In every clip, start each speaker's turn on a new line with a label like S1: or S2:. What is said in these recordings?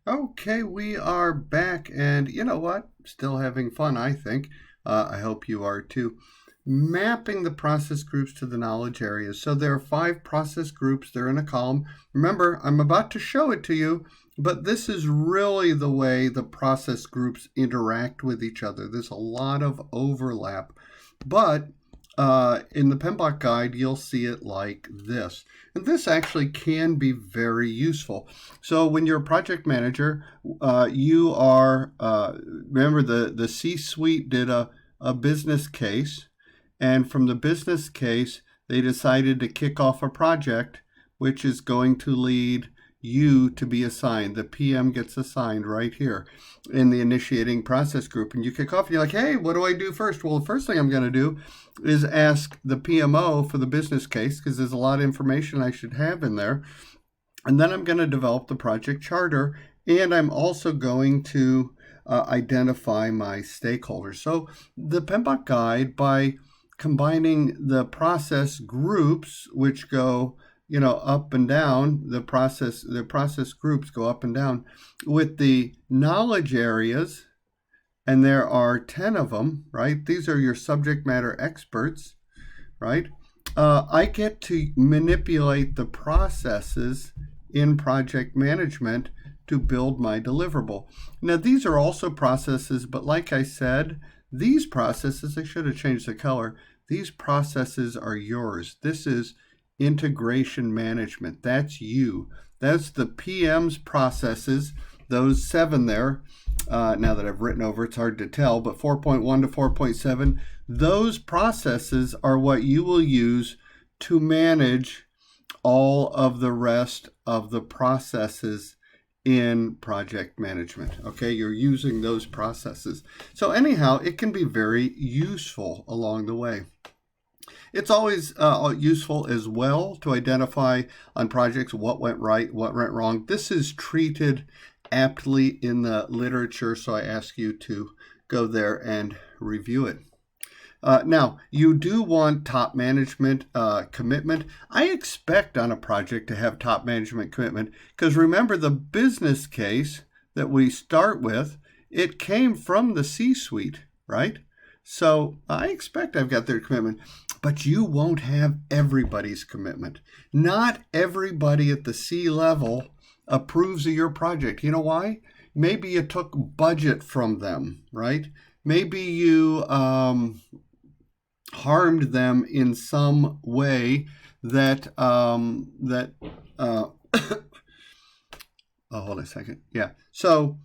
S1: Okay, we are back, and you know what? Still having fun, I think. I hope you are too. Mapping the process groups to the knowledge areas. So there are 5 process groups. They're in a column. Remember, I'm about to show it to you, but this is really the way the process groups interact with each other. There's a lot of overlap, but in the PMBOK guide, you'll see it like this. And this actually can be very useful. So when you're a project manager, you are, remember the C-suite did a business case, and from the business case, they decided to kick off a project which is going to lead you to be assigned. The PM gets assigned right here in the initiating process group. And you kick off and you're like, hey, what do I do first? Well, the first thing I'm going to do is ask the PMO for the business case because there's a lot of information I should have in there. And then I'm going to develop the project charter. And I'm also going to identify my stakeholders. So the PMBOK guide, by combining the process groups, which go up and down, the process groups go up and down, with the knowledge areas, and there are 10 of them, right? These are your subject matter experts, right? I get to manipulate the processes in project management to build my deliverable. Now, these are also processes, but like I said, these processes, I should have changed the color, these processes are yours. This is integration management. That's you. That's the PM's processes, those 7 there. Now that I've written over, it's hard to tell, but 4.1 to 4.7, those processes are what you will use to manage all of the rest of the processes in project management. Okay, you're using those processes. So anyhow, it can be very useful along the way. It's always useful as well to identify on projects what went right, what went wrong. This is treated aptly in the literature, so I ask you to go there and review it. Now, you do want top management commitment. I expect on a project to have top management commitment because remember the business case that we start with, it came from the C-suite, right? So I expect I've got their commitment, but you won't have everybody's commitment. Not everybody at the C level approves of your project. You know why? Maybe you took budget from them, right? Maybe you harmed them in some way that oh, hold on a second. Yeah. So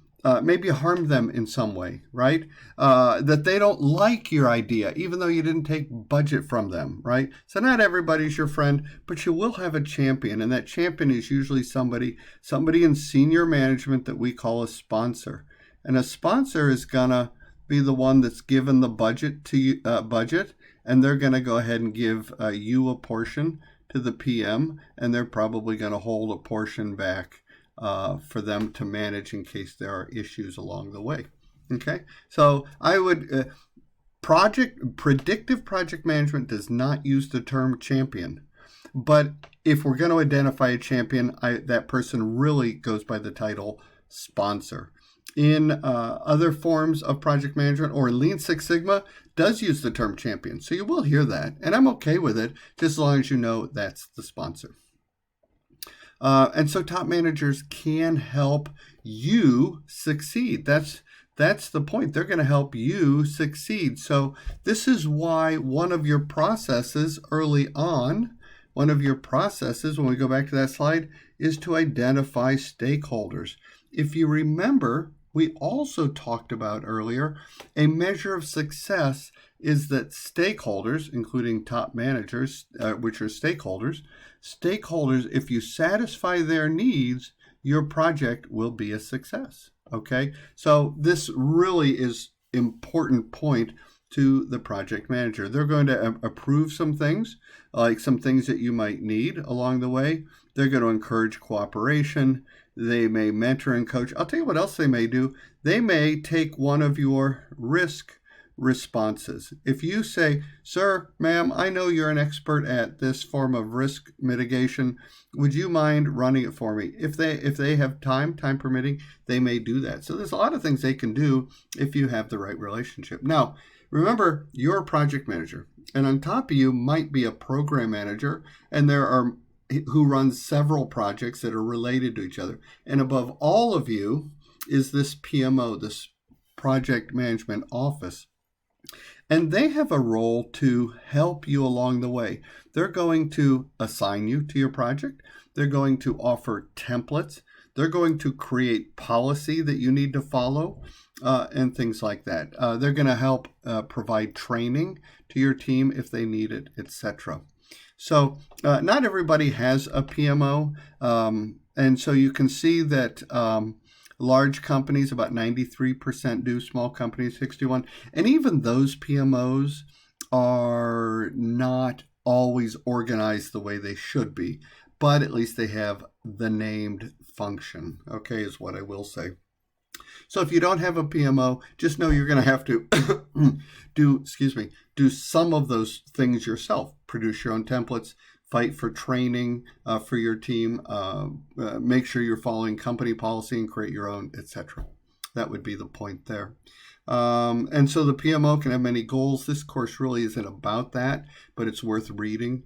S1: maybe you harmed them in some way, right? That they don't like your idea, even though you didn't take budget from them, right? So not everybody's your friend, but you will have a champion, and that champion is usually somebody in senior management that we call a sponsor. And a sponsor is gonna be the one that's given the budget to you, and they're going to go ahead and give you a portion to the PM, and they're probably going to hold a portion back for them to manage in case there are issues along the way. Okay, so I would predictive project management does not use the term champion, but if we're going to identify a champion, that person really goes by the title sponsor. In other forms of project management, or Lean Six Sigma does use the term champion. So you will hear that, and I'm okay with it, just as long as you know that's the sponsor. And so top managers can help you succeed. That's the point. They're going to help you succeed. So this is why one of your processes early on, when we go back to that slide, is to identify stakeholders. If you remember, we also talked about earlier, a measure of success is that stakeholders, including top managers, which are stakeholders, if you satisfy their needs, your project will be a success. Okay, so this really is important point to the project manager. They're going to approve some things, like some things that you might need along the way. They're going to encourage cooperation. They may mentor and coach. I'll tell you what else they may do. They may take one of your risk responses. If you say, sir, ma'am, I know you're an expert at this form of risk mitigation. Would you mind running it for me? If they have time permitting, they may do that. So there's a lot of things they can do if you have the right relationship. Now, remember, you're a project manager, and on top of you might be a program manager, and there are who runs several projects that are related to each other. And above all of you is this PMO, this project management office. And they have a role to help you along the way. They're going to assign you to your project. They're going to offer templates. They're going to create policy that you need to follow and things like that. They're going to help provide training to your team if they need it, etc. So not everybody has a PMO. And so you can see that large companies, about 93% do, small companies, 61%. And even those PMOs are not always organized the way they should be, but at least they have the named function, okay, is what I will say. So if you don't have a PMO, just know you're going to have to do some of those things yourself. Produce your own templates, fight for training for your team, make sure you're following company policy and create your own, etc. That would be the point there. And so the PMO can have many goals. This course really isn't about that, but it's worth reading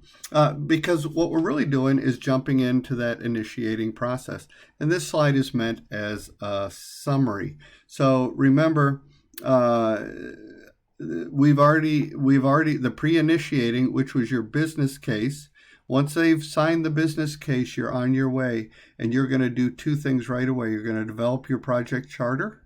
S1: because what we're really doing is jumping into that initiating process. And this slide is meant as a summary. So remember, we've already the pre-initiating, which was your business case. Once they've signed the business case, you're on your way, and you're going to do two things right away. You're going to develop your project charter,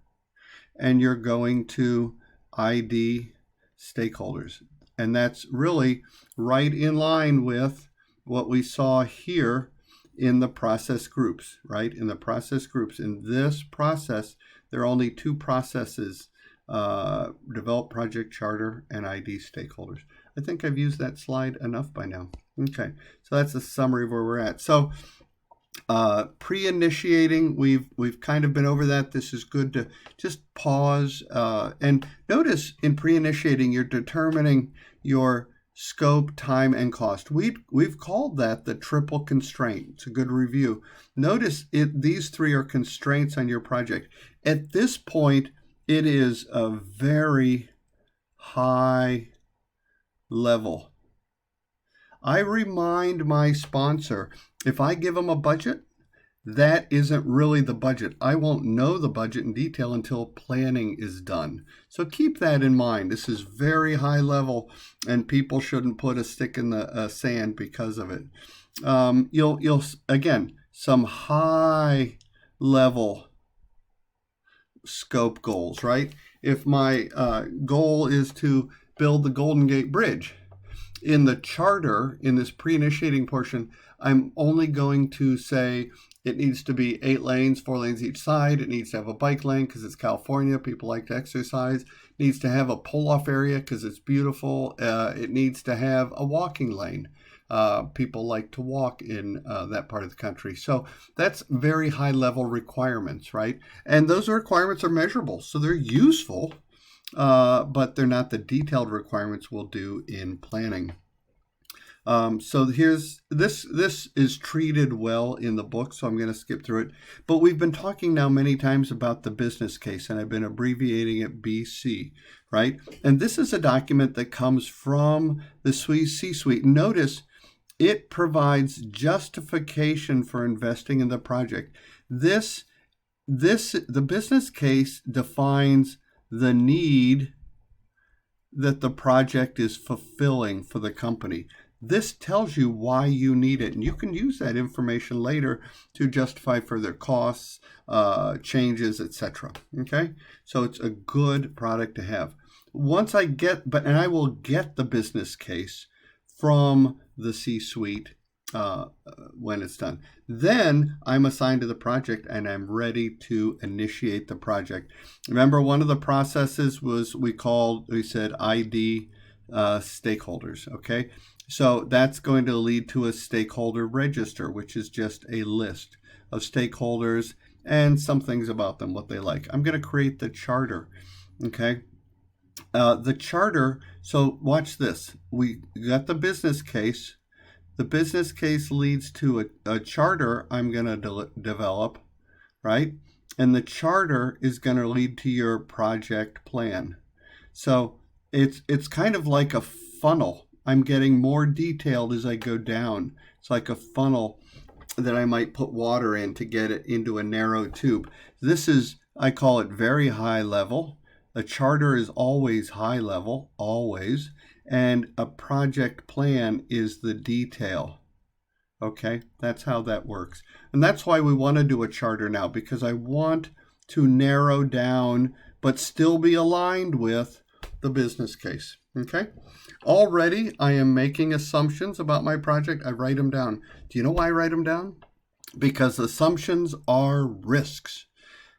S1: and you're going to ID stakeholders. And that's really right in line with what we saw here in the process groups, right? In the process groups. In this process, there are only two processes, develop project charter and ID stakeholders. I think I've used that slide enough by now. Okay, so that's a summary of where we're at. So pre-initiating, we've kind of been over that. This is good to just pause and notice in pre-initiating, you're determining your scope, time, and cost. We've called that the triple constraint. It's a good review. Notice these three are constraints on your project. At this point, it is a very high level. I remind my sponsor, if I give them a budget, that isn't really the budget. I won't know the budget in detail until planning is done. So keep that in mind. This is very high level, and people shouldn't put a stick in the sand because of it. You'll again, some high level scope goals, right? If my goal is to build the Golden Gate Bridge, in the charter, in this pre-initiating portion, I'm only going to say it needs to be 8 lanes, 4 lanes each side. It needs to have a bike lane because it's California. People like to exercise. It needs to have a pull-off area because it's beautiful. It needs to have a walking lane. People like to walk in that part of the country. So that's very high-level requirements, right? And those requirements are measurable, so they're useful. But they're not the detailed requirements we'll do in planning. So here's this is treated well in the book, so I'm going to skip through it. But we've been talking now many times about the business case, and I've been abbreviating it BC, right? And this is a document that comes from the C-suite. Notice it provides justification for investing in the project. The business case defines the need that the project is fulfilling for the company. This tells you why you need it, and you can use that information later to justify further costs, changes, etc. Okay, so it's a good product to have. Once I I will get the business case from the C-suite when it's done. Then I'm assigned to the project and I'm ready to initiate the project. Remember, one of the processes was we said ID stakeholders, okay? So that's going to lead to a stakeholder register, which is just a list of stakeholders and some things about them, what they like. I'm going to create the charter, okay? The charter, so watch this. We got the business case. The business case leads to a charter I'm going to develop, right? And the charter is going to lead to your project plan. So it's kind of like a funnel. I'm getting more detailed as I go down. It's like a funnel that I might put water in to get it into a narrow tube. This is, I call it very high level. A charter is always high level, always. And a project plan is the detail. Okay, that's how that works. And that's why we want to do a charter now, because I want to narrow down but still be aligned with the business case. Okay, already I am making assumptions about my project. I write them down. Do you know why I write them down? Because assumptions are risks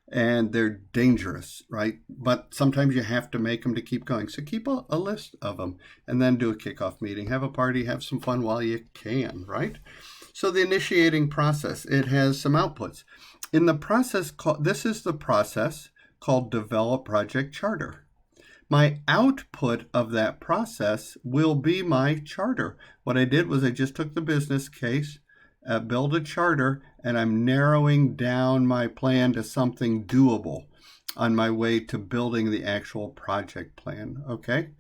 S1: and they're dangerous, right? But sometimes you have to make them to keep going. So keep a list of them and then do a kickoff meeting, have a party, have some fun while you can, right? So the initiating process, it has some outputs. In the process, this is the process called Develop Project Charter. My output of that process will be my charter. What I did was I just took the business case, build a charter, and I'm narrowing down my plan to something doable on my way to building the actual project plan. Okay,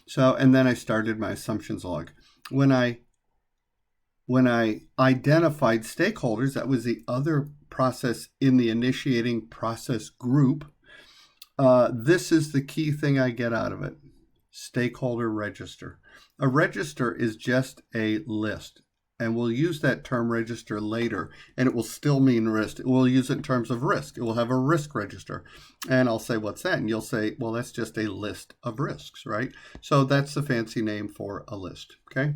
S1: so and then I started my assumptions log. When I identified stakeholders, that was the other process in the initiating process group. This is the key thing I get out of it. Stakeholder register. A register is just a list. And we'll use that term register later, and it will still mean risk. We'll use it in terms of risk. It will have a risk register. And I'll say, what's that? And you'll say, well, that's just a list of risks, right? So that's the fancy name for a list, okay?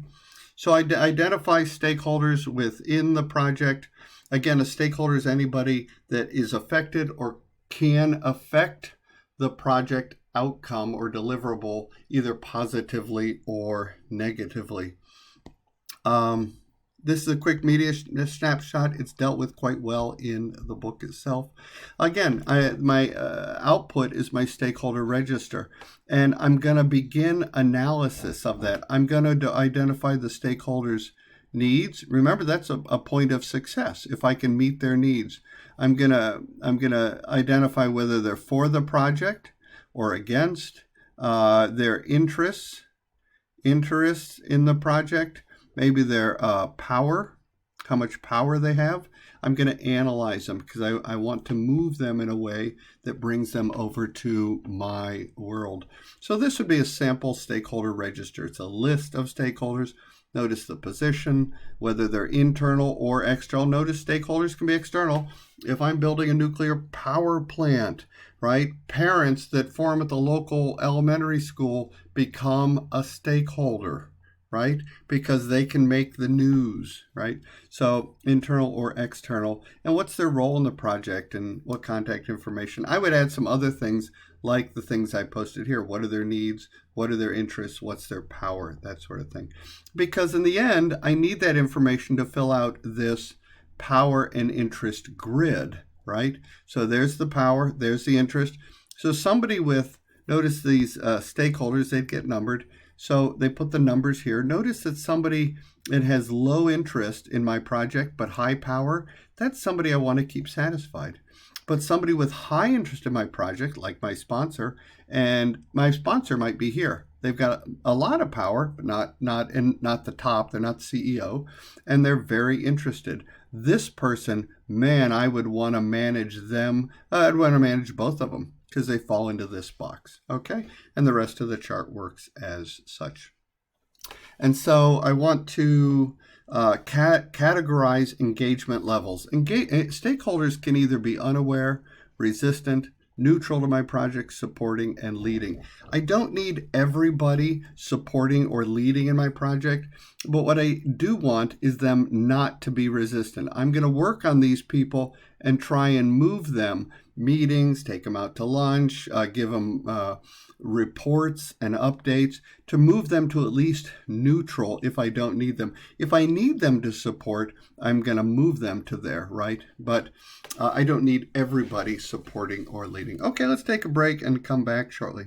S1: So I identify stakeholders within the project. Again, a stakeholder is anybody that is affected or can affect the project outcome or deliverable, either positively or negatively. This is a quick media snapshot. It's dealt with quite well in the book itself. Again, my output is my stakeholder register, and I'm going to begin analysis of that. I'm going to identify the stakeholders' needs. Remember, that's a point of success. If I can meet their needs, I'm gonna identify whether they're for the project or against, their interests in the project. Maybe their power, how much power they have. I'm going to analyze them because I want to move them in a way that brings them over to my world. So this would be a sample stakeholder register. It's a list of stakeholders. Notice the position, whether they're internal or external. Notice stakeholders can be external. If I'm building a nuclear power plant, right? Parents that form at the local elementary school become a stakeholder, right? Because they can make the news, right? So internal or external. And what's their role in the project and what contact information? I would add some other things like the things I posted here. What are their needs? What are their interests? What's their power? That sort of thing. Because in the end, I need that information to fill out this power and interest grid, right? So there's the power, there's the interest. So somebody with, notice these stakeholders, they'd get numbered. So they put the numbers here. Notice that somebody that has low interest in my project but high power, that's somebody I want to keep satisfied. But somebody with high interest in my project, like my sponsor, and my sponsor might be here. They've got a lot of power, but not the top. They're not the CEO, and they're very interested. This person, man, I would want to manage them. I'd want to manage both of them, because they fall into this box, okay? And the rest of the chart works as such. And so I want to categorize engagement levels. Stakeholders can either be unaware, resistant, neutral to my project, supporting, and leading. I don't need everybody supporting or leading in my project, but what I do want is them not to be resistant. I'm going to work on these people and try and move them, meetings, take them out to lunch, give them reports and updates to move them to at least neutral if I don't need them. If I need them to support, I'm going to move them to there, right? But I don't need everybody supporting or leading. Okay, let's take a break and come back shortly.